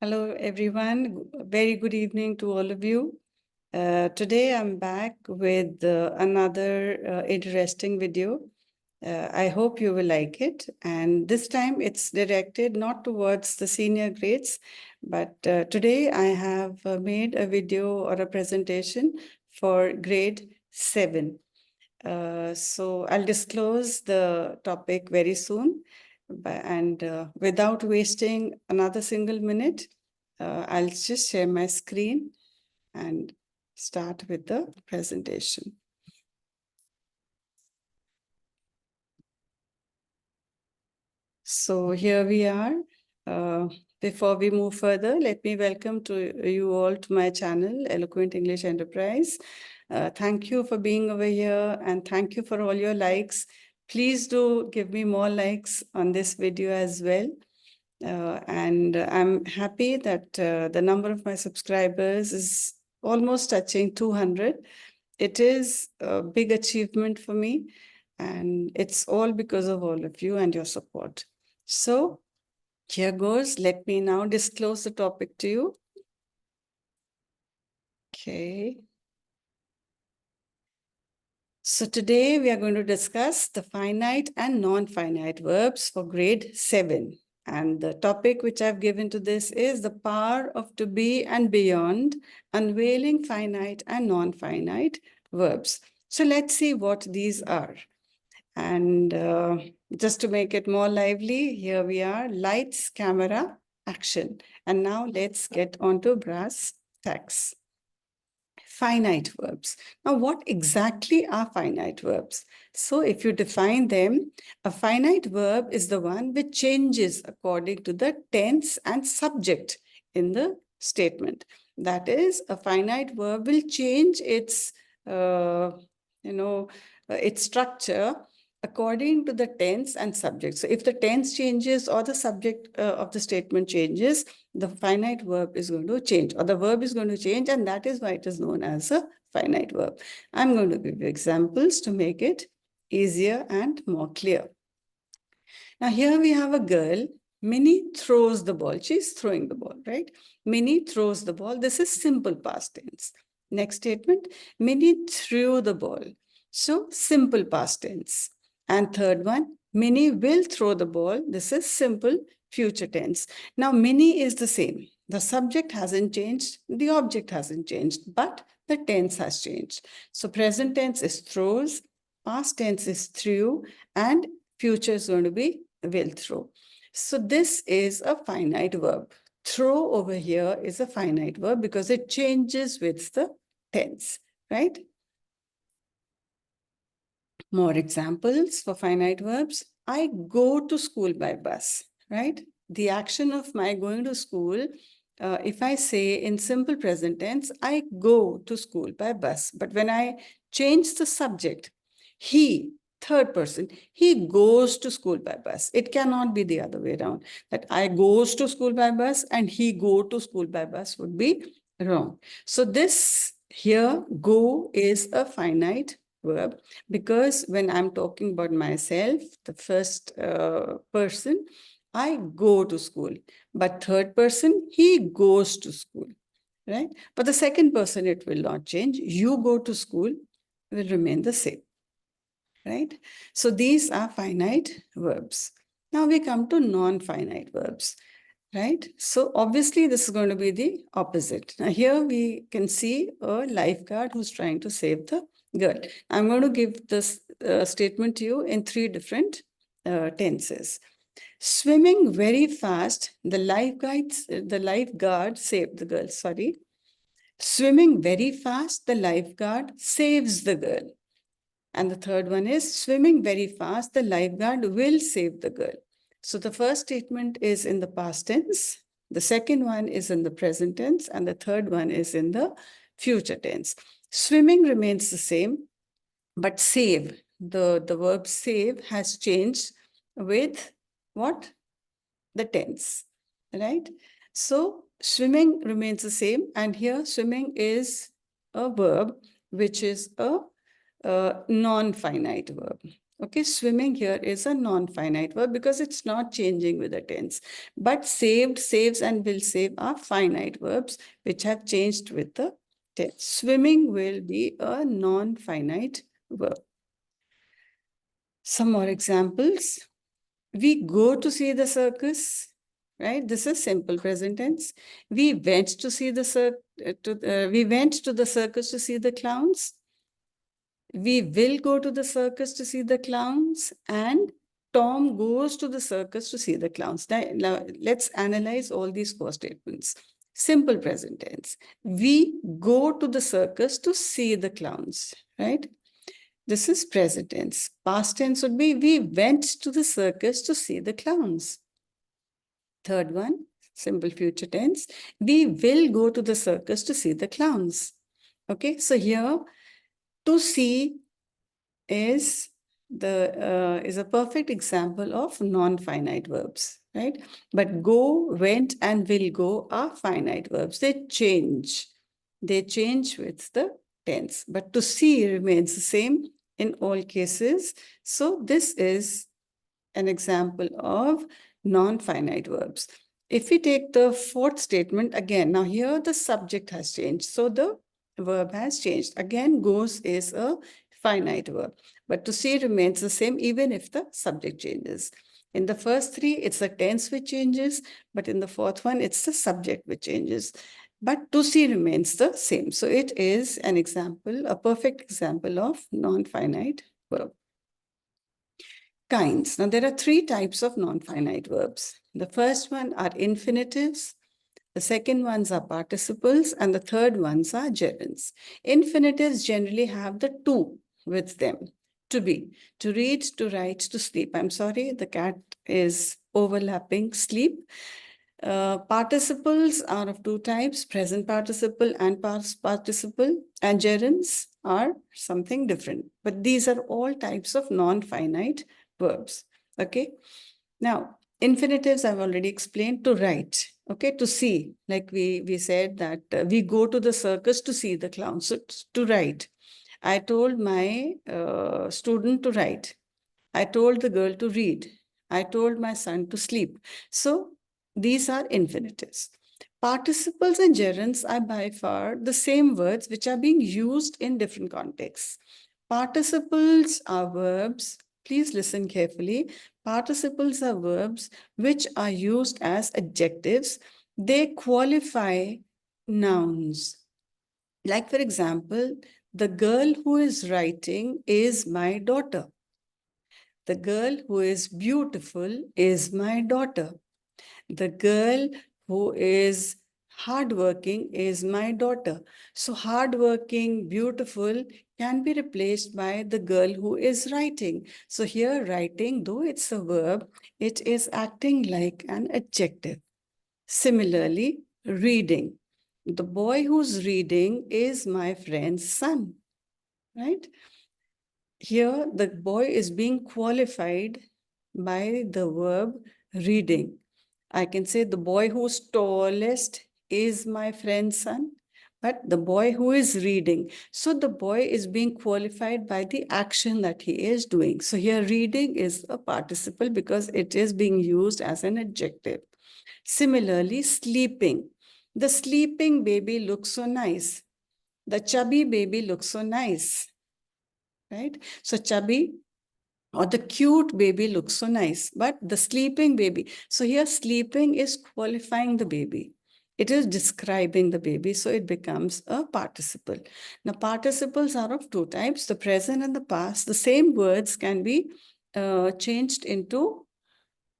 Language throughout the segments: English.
Hello, everyone. Very good evening to all of you. Today, I'm back with another interesting video. I hope you will like it. And this time, it's directed not towards the senior grades, but today I have made a video or a presentation for grade 7. So I'll disclose the topic very soon. And without wasting another single minute, I'll just share my screen and start with the presentation. So here we are. Before we move further, let me welcome to you all to my channel, Eloquent English Enterprise. Thank you for being over here and thank you for all your likes. Please do give me more likes on this video as well. And I'm happy that the number of my subscribers is almost touching 200. It is a big achievement for me, and it's all because of all of you and your support. So here goes. Let me now disclose the topic to you. Okay. So today we are going to discuss the finite and non-finite verbs for grade 7. And the topic which I've given to this is the power of to be and beyond, unveiling finite and non-finite verbs. So let's see what these are. And just to make it more lively, here we are, lights, camera, action. And now let's get on to brass tacks. Finite verbs. Now, what exactly are finite verbs? So if you define them, a finite verb is the one which changes according to the tense and subject in the statement. That is, a finite verb will change its, its structure according to the tense and subject. So if the tense changes or the subject of the statement changes, the finite verb is going to change, or the verb is going to change, and that is why it is known as a finite verb. I'm going to give you examples to make it easier and more clear. Now here we have a girl. Minnie throws the ball. She's throwing the ball, right? Minnie throws the ball. This is simple past tense. Next statement, Minnie threw the ball. So simple past tense. And third one, Minnie will throw the ball. This is simple future tense. Now Minnie is the same. The subject hasn't changed. The object hasn't changed, but the tense has changed. So present tense is throws, past tense is threw, and future is going to be will throw. So this is a finite verb. Throw over here is a finite verb because it changes with the tense, right? More examples for finite verbs. I go to school by bus, right? The action of my going to school, if I say in simple present tense, I go to school by bus. But when I change the subject, he, third person, he goes to school by bus. It cannot be the other way around, that I goes to school by bus and he go to school by bus would be wrong. So this here, go is a finite verb because when I'm talking about myself, the first person, I go to school, but third person, he goes to school, right? But the second person, it will not change. You go to school will remain the same, right? So these are finite verbs. Now we come to non-finite verbs, right? So obviously this is going to be the opposite. Now here we can see a lifeguard who's trying to save the girl. I'm going to give this statement to you in 3 different tenses. Swimming very fast, the lifeguard saved the girl, sorry. Swimming very fast, the lifeguard saves the girl. And the third one is swimming very fast, the lifeguard will save the girl. So the first statement is in the past tense, the second one is in the present tense, and the third one is in the future tense. Swimming remains the same, but save, the verb save has changed with what? The tense, right? So swimming remains the same, and here swimming is a verb which is a non-finite verb. Okay, swimming here is a non-finite verb because it's not changing with the tense. But saved, saves, and will save are finite verbs which have changed with the tense. Swimming will be a non-finite verb. Some more examples. We go to see the circus, right? This is simple present tense. We went to see the we went to the circus to see the clowns. We will go to the circus to see the clowns, and Tom goes to the circus to see the clowns. Now let's analyze all these four statements. Simple present tense. We go to the circus to see the clowns, right? This is present tense. Past tense would be we went to the circus to see the clowns. Third one, simple future tense. We will go to the circus to see the clowns. Okay, so here to see is a perfect example of non-finite verbs, right? But go, went, and will go are finite verbs. They change. They change with the tense. But to see remains the same in all cases. So this is an example of non-finite verbs. If we take the fourth statement again, now here the subject has changed. So the verb has changed. Again, goes is a finite verb. But to see remains the same even if the subject changes. In the first three, it's the tense which changes, but in the fourth one, it's the subject which changes. But to see remains the same. So it is an example, a perfect example of non-finite verb. Kinds. Now, there are three types of non-finite verbs. The first one are infinitives, the second ones are participles, and the third ones are gerunds. Infinitives generally have the to with them. To be, to read, to write, to sleep. I'm sorry, the cat is overlapping sleep. Participles are of two types, present participle and past participle, and gerunds are something different. But these are all types of non-finite verbs. Okay. Now, infinitives I've already explained. To write, okay, to see, like we said that we go to the circus to see the clowns. So to write, I told my student to write. I told the girl to read. I told my son to sleep. So these are infinitives. Participles and gerunds are by far the same words which are being used in different contexts. Participles are verbs. Please listen carefully. Participles are verbs which are used as adjectives. They qualify nouns. Like, for example, the girl who is writing is my daughter. The girl who is beautiful is my daughter. The girl who is hardworking is my daughter. So hardworking, beautiful can be replaced by the girl who is writing. So here writing, though it's a verb, it is acting like an adjective. Similarly, reading. The boy who's reading is my friend's son, right? Here, the boy is being qualified by the verb reading. I can say the boy who's tallest is my friend's son, but the boy who is reading. So the boy is being qualified by the action that he is doing. So here reading is a participle because it is being used as an adjective. Similarly, sleeping. The sleeping baby looks so nice. The chubby baby looks so nice, right? So chubby or the cute baby looks so nice, but the sleeping baby. So here sleeping is qualifying the baby. It is describing the baby, so it becomes a participle. Now, participles are of two types, the present and the past. The same words can be changed into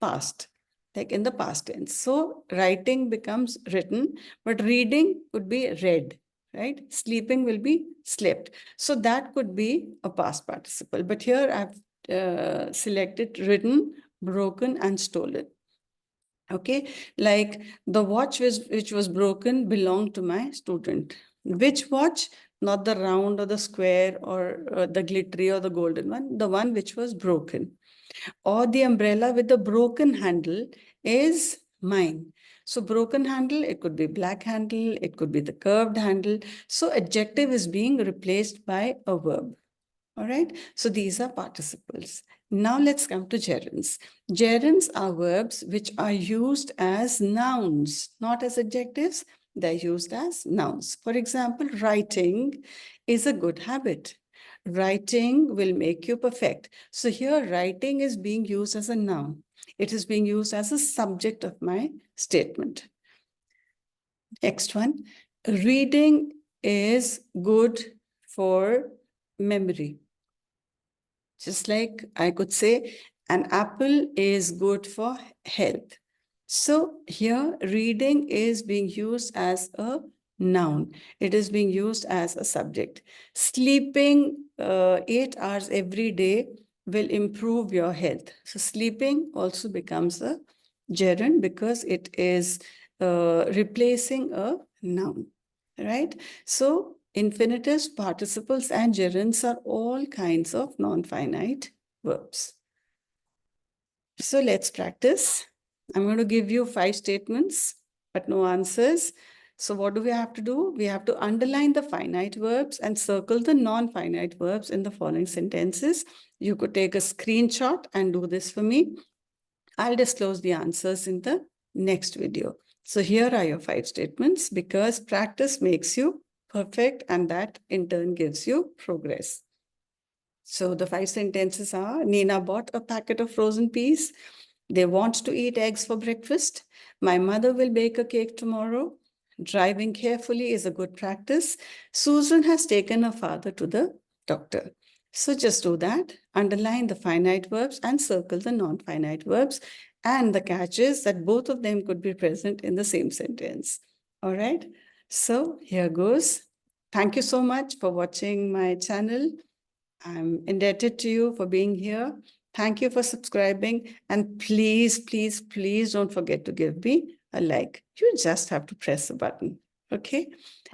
past, like in the past tense. So writing becomes written, but reading could be read, right? Sleeping will be slept. So that could be a past participle. But here I've selected written, broken, and stolen. Okay, like the watch which was broken belonged to my student. Which watch? Not the round or the square or the glittery or the golden one, the one which was broken. Or the umbrella with the broken handle is mine. So broken handle, it could be black handle, it could be the curved handle. So adjective is being replaced by a verb. All right. So these are participles. Now let's come to gerunds. Gerunds are verbs which are used as nouns, not as adjectives. They're used as nouns. For example, writing is a good habit. Writing will make you perfect. So here, writing is being used as a noun. It is being used as a subject of my statement. Next one, reading is good for memory. Just like I could say, an apple is good for health. So here, reading is being used as a noun. It is being used as a subject. Sleeping 8 hours every day will improve your health. So sleeping also becomes a gerund because it is replacing a noun, right? So infinitives, participles, and gerunds are all kinds of non-finite verbs. So let's practice. I'm going to give you 5 statements, but no answers. So what do we have to do? We have to underline the finite verbs and circle the non-finite verbs in the following sentences. You could take a screenshot and do this for me. I'll disclose the answers in the next video. So here are your 5 statements because practice makes you perfect and that in turn gives you progress. So the 5 sentences are: Nina bought a packet of frozen peas. They want to eat eggs for breakfast. My mother will bake a cake tomorrow. Driving carefully is a good practice. Susan has taken her father to the doctor. So just do that. Underline the finite verbs and circle the non-finite verbs. And the catch is that both of them could be present in the same sentence. All right. So here goes. Thank you so much for watching my channel. I'm indebted to you for being here. Thank you for subscribing. And please, please, please don't forget to give me a like. You just have to press a button. Okay.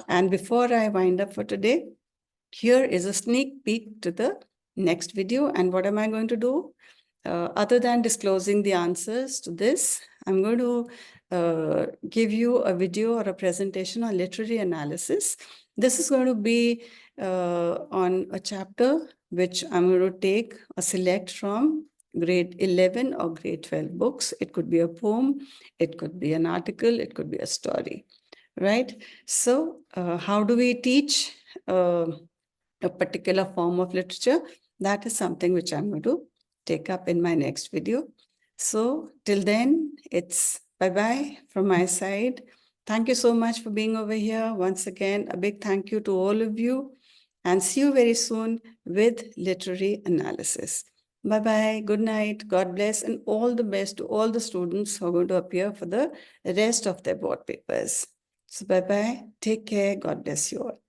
And before I wind up for today, here is a sneak peek to the next video. And what am I going to do? Other than disclosing the answers to this, I'm going to give you a video or a presentation on literary analysis. This is going to be on a chapter which I'm going to take a select from grade 11 or grade 12 books. It could be a poem, it could be an article, it could be a story, right? So how do we teach a particular form of literature? That is something which I'm going to take up in my next video. So till then, it's bye-bye from my side. Thank you so much for being over here. Once again, a big thank you to all of you and see you very soon with literary analysis. Bye-bye, good night, God bless, and all the best to all the students who are going to appear for the rest of their board papers. So bye-bye, take care, God bless you all.